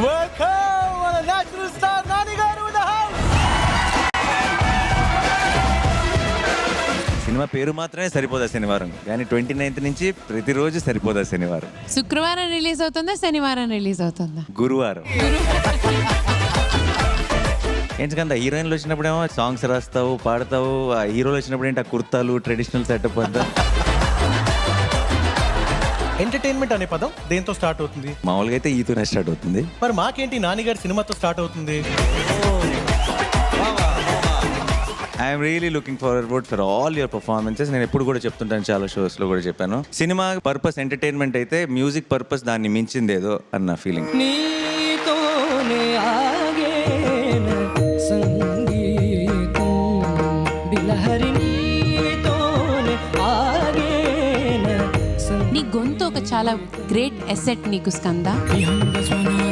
Welcome, మన natural star Nani గారు in the house. Cinema పేరు మాత్రమే సరిపోదా శనివారం, కానీ 29th నుంచి ప్రతిరోజు సరిపోదా శనివారం. శుక్రవారం రిలీజ్ అవుతుందా, శనివారం రిలీజ్ అవుతుందా? గురువారం. ఎందుకంటే హీరోయిన్లు వచ్చినప్పుడేమో సాంగ్స్ రాస్తావు, పాడతావు, ఆ హీరోలు వచ్చినప్పుడు ఏంటి ఆ కుర్తాలు, ట్రెడిషనల్ సెటప్ అంతా. ఎంటర్టైన్మెంట్ అనే పదం దేంతో స్టార్ట్ అవుతుంది? మామూలుగా అయితే ఈతోనే స్టార్ట్ అవుతుంది. మరి మాకేంటి నాని గారి సినిమాతో స్టార్ట్ అవుతుంది? I'm really looking forward for all your performances. నేను ఎప్పుడు కూడా చెప్తుంటాను, చాలా షోస్లో కూడా చెప్పాను, సినిమా పర్పస్ ఎంటర్టైన్మెంట్ అయితే మ్యూజిక్ పర్పస్ దాన్ని మించిందేదో అన్న ఫీలింగ్. నీతోనే ఆగేన సంగీతం బిలహరి నీతోనే ఆగేన నీ గొంతు ఒక చాలా గ్రేట్ ఎసెట్ నీకు స్కంద. సంగీతం